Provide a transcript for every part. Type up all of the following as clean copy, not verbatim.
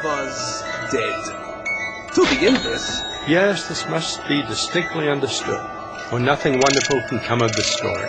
was dead. To begin this... Yes, this must be distinctly understood, for nothing wonderful can come of this story.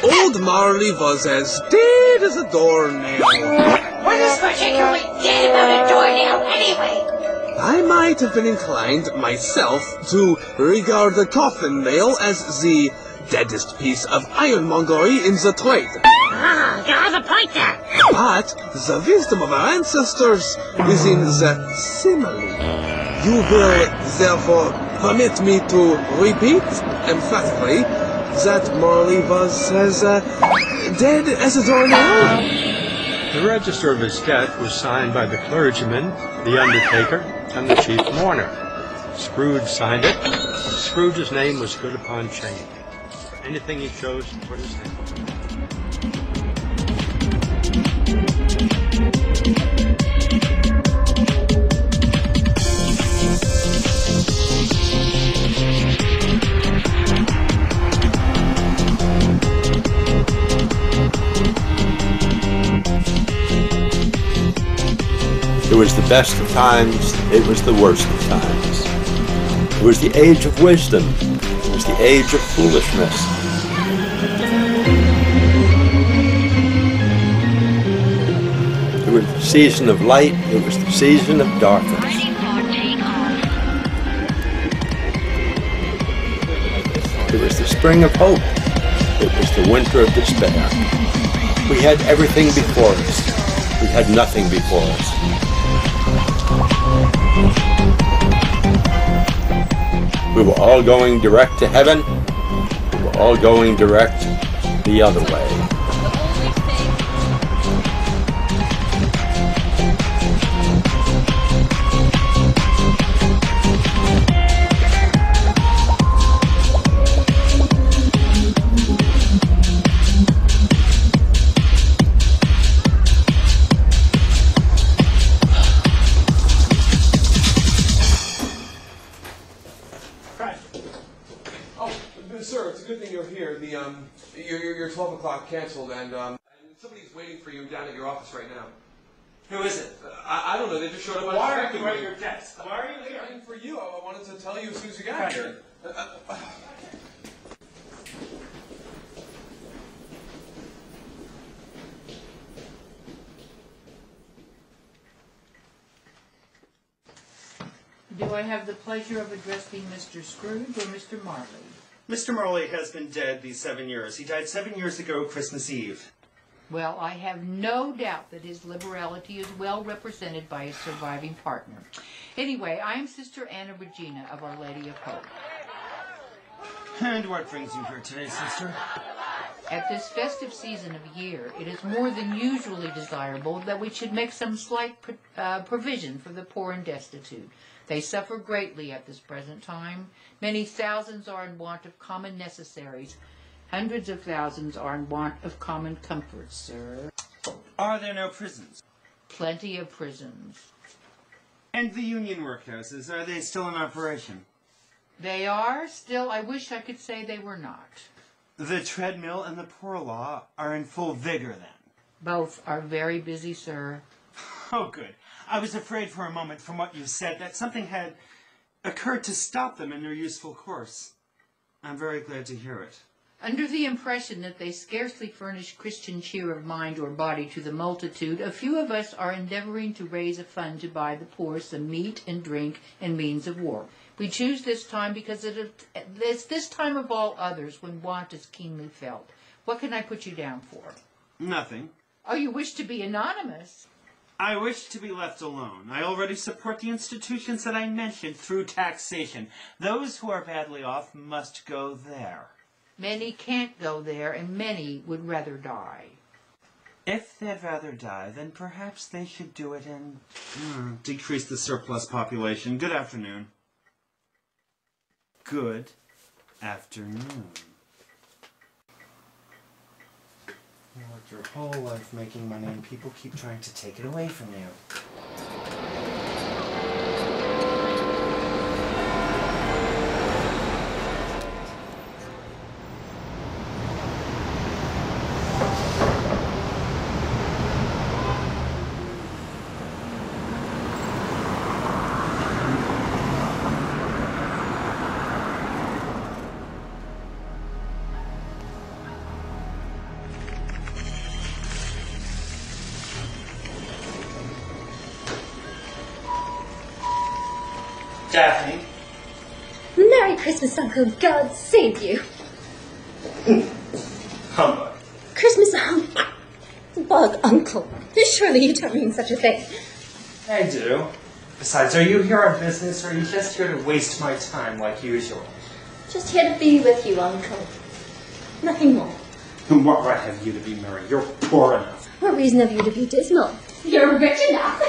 Old Marley was as dead as a doornail. What is particularly dead about a doornail, anyway? I might have been inclined, myself, to regard the coffin nail as the deadest piece of ironmongery in the trade. Ah, you have a point there. But the wisdom of our ancestors is in the simile. You will, therefore, permit me to repeat emphatically that Marley was as dead as a doornail? The register of his death was signed by the clergyman, the undertaker, and the chief mourner. Scrooge signed it. Scrooge's name was good upon change. Anything he chose to put his name on. It was the best of times, it was the worst of times. It was the age of wisdom, it was the age of foolishness. It was the season of light, it was the season of darkness. It was the spring of hope, it was the winter of despair. We had everything before us, we had nothing before us. We were all going direct to heaven. We were all going direct the other way. Sir, it's a good thing you're here. Your 12 o'clock canceled, and somebody's waiting for you down at your office right now. Who is it? I don't know. They just showed up. Why are you at your desk? Why are you here? Waiting for you. I wanted to tell you as soon as you got here. Do I have the pleasure of addressing Mr. Scrooge or Mr. Marley? Mr. Marley has been dead these 7 years. He died 7 years ago, Christmas Eve. Well, I have no doubt that his liberality is well represented by his surviving partner. Anyway, I am Sister Anna Regina of Our Lady of Hope. And what brings you here today, sister? At this festive season of year, it is more than usually desirable that we should make some slight provision for the poor and destitute. They suffer greatly at this present time. Many thousands are in want of common necessaries. Hundreds of thousands are in want of common comforts, sir. Are there no prisons? Plenty of prisons. And the union workhouses, are they still in operation? They are. Still, I wish I could say they were not. The treadmill and the poor law are in full vigor, then? Both are very busy, sir. Oh, good. I was afraid for a moment from what you said that something had occurred to stop them in their useful course. I'm very glad to hear it. Under the impression that they scarcely furnish Christian cheer of mind or body to the multitude, a few of us are endeavoring to raise a fund to buy the poor some meat and drink and means of war. We choose this time because it's this time of all others when want is keenly felt. What can I put you down for? Nothing. Oh, you wish to be anonymous? I wish to be left alone. I already support the institutions that I mentioned through taxation. Those who are badly off must go there. Many can't go there, and many would rather die. If they'd rather die, then perhaps they should do it in... decrease the surplus population. Good afternoon. Good afternoon. You worked your whole life making money and people keep trying to take it away from you. Daphne. Merry Christmas, Uncle. God save you. Humbug. Christmas bug, Uncle. Surely you don't mean such a thing. I do. Besides, are you here on business, or are you just here to waste my time like usual? Just here to be with you, Uncle. Nothing more. And what right have you to be merry? You're poor enough. What reason have you to be dismal? You're rich enough.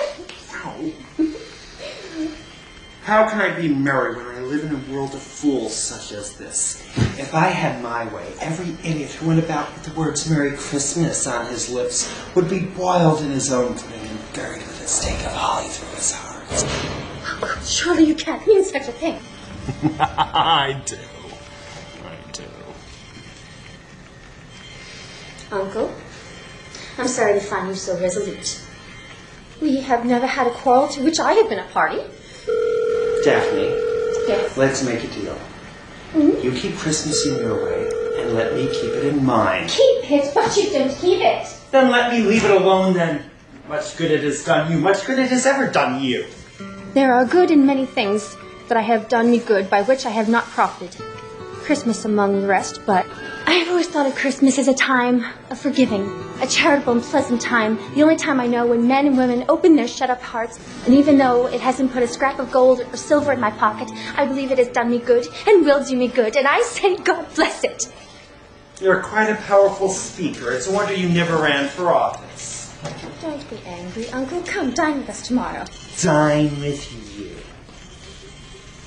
How can I be merry when I live in a world of fools such as this? If I had my way, every idiot who went about with the words Merry Christmas on his lips would be boiled in his own pudding and buried with a stake of holly through his heart. Uncle, surely you can't mean such a thing. I do. Uncle, I'm sorry to find you so resolute. We have never had a quarrel to which I have been a party. Daphne, Yes. let's make a deal. You keep Christmas in your way, and let me keep it in mine. Keep it, but you don't keep it. Then let me leave it alone then. Much good it has done you, much good it has ever done you. There are good in many things that I have done me good, by which I have not profited. Christmas among the rest, but I have always thought of Christmas as a time of forgiving, a charitable and pleasant time, the only time I know when men and women open their shut-up hearts, and even though it hasn't put a scrap of gold or silver in my pocket, I believe it has done me good and will do me good, and I say God bless it. You're quite a powerful speaker. It's a wonder you never ran for office. Don't be angry, Uncle. Come, dine with us tomorrow. Dine with you.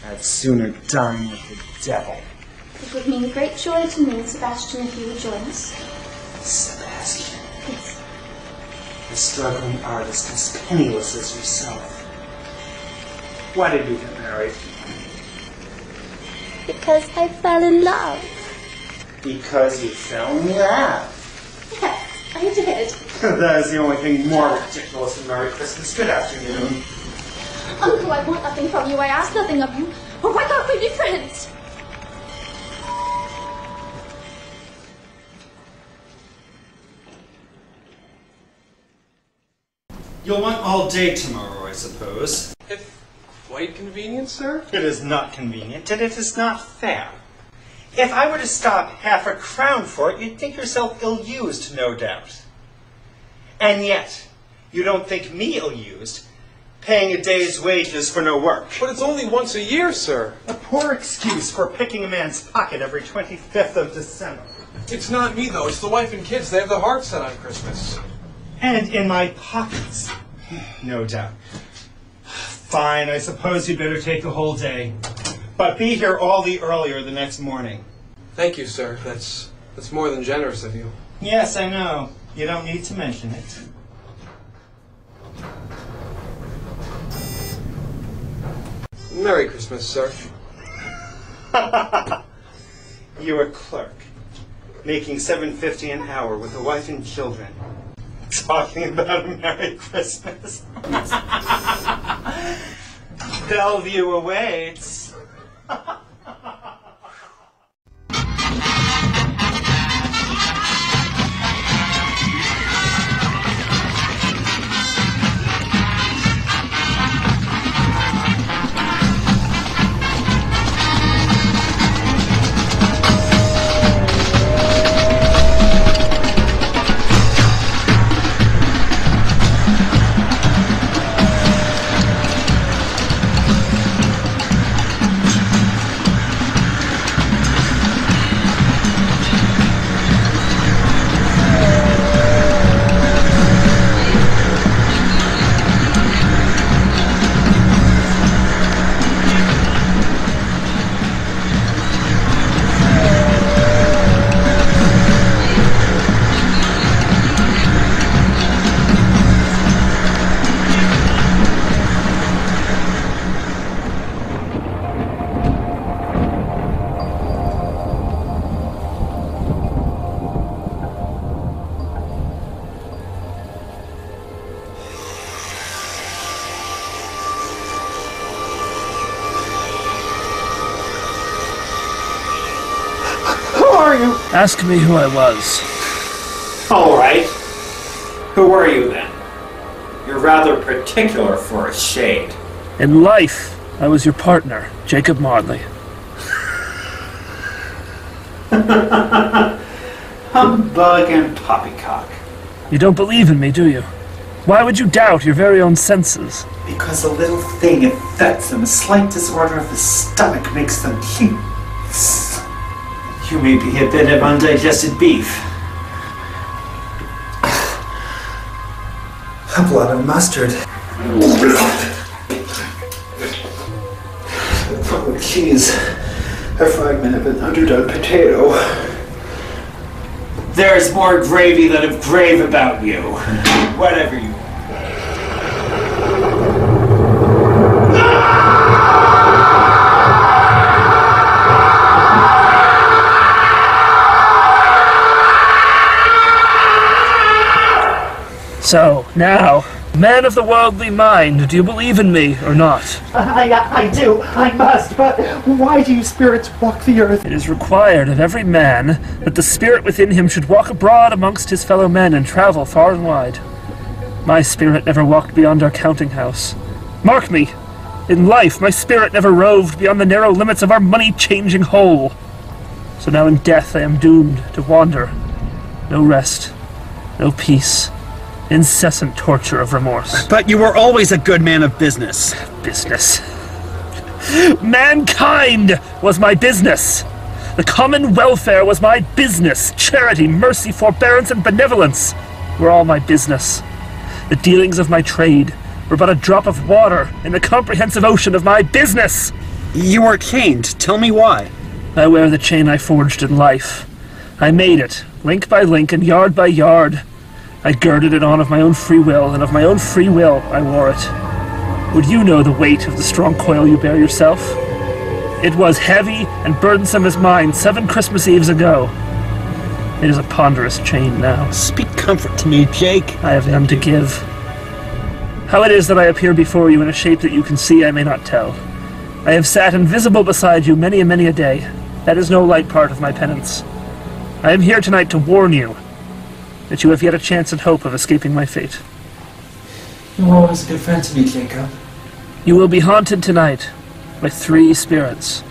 I'd sooner dine with the devil. It would mean great joy to me, Sebastian, if you would join us. Sebastian, Yes. the struggling artist as penniless as yourself. Why did you get married? Because I fell in love. Because you fell in love. Yes, I did. That is the only thing more ridiculous than Merry Christmas. Good afternoon. Uncle, I want nothing from you. I ask nothing of you. But why can't we be friends? You'll want all day tomorrow, I suppose. If quite convenient, sir. It is not convenient, and it is not fair. If I were to stop half a crown for it, you'd think yourself ill-used, no doubt. And yet, you don't think me ill-used, paying a day's wages for no work. But it's only once a year, sir. A poor excuse for picking a man's pocket every 25th of December. It's not me, though. It's the wife and kids. They have their hearts set on Christmas. And in my pockets, no doubt. Fine, I suppose you'd better take the whole day. But be here all the earlier the next morning. Thank you, sir. That's more than generous of you. Yes, I know. You don't need to mention it. Merry Christmas, sir. You're a clerk, making $7.50 an hour with a wife and children. Talking about a Merry Christmas. Bellevue awaits. Ask me who I was. All right. Who are you then? You're rather particular for a shade. In life, I was your partner, Jacob Marley. Humbug and poppycock. You don't believe in me, do you? Why would you doubt your very own senses? Because a little thing affects them. A slight disorder of the stomach makes them think. You may be a bit of undigested beef. A blot of mustard. Oh, cheese. A fragment of an underdone potato. There's more gravy than of grave about you. Whatever you want. So, now, man of the worldly mind, do you believe in me or not? I do. I must. But why do you spirits walk the earth? It is required of every man that the spirit within him should walk abroad amongst his fellow men and travel far and wide. My spirit never walked beyond our counting house. Mark me! In life, my spirit never roved beyond the narrow limits of our money-changing hole. So now in death I am doomed to wander. No rest, no peace. Incessant torture of remorse. But you were always a good man of business. Business. Mankind was my business. The common welfare was my business. Charity, mercy, forbearance, and benevolence were all my business. The dealings of my trade were but a drop of water in the comprehensive ocean of my business. You are chained. Tell me why. I wear the chain I forged in life. I made it, link by link and yard by yard. I girded it on of my own free will, and of my own free will I wore it. Would you know the weight of the strong coil you bear yourself? It was heavy and burdensome as mine 7 Christmas Eves ago. It is a ponderous chain now. Speak comfort to me, Jake. I have none to give. How it is that I appear before you in a shape that you can see I may not tell. I have sat invisible beside you many and many a day. That is no light part of my penance. I am here tonight to warn you that you have yet a chance and hope of escaping my fate. You were always a good friend to me, Jacob. You will be haunted tonight by 3 spirits.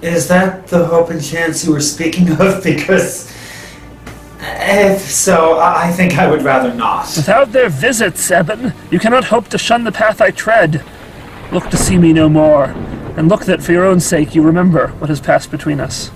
Is that the hope and chance you were speaking of? Because if so, I think I would rather not. Without their visits, Eben, you cannot hope to shun the path I tread. Look to see me no more, and look that for your own sake you remember what has passed between us.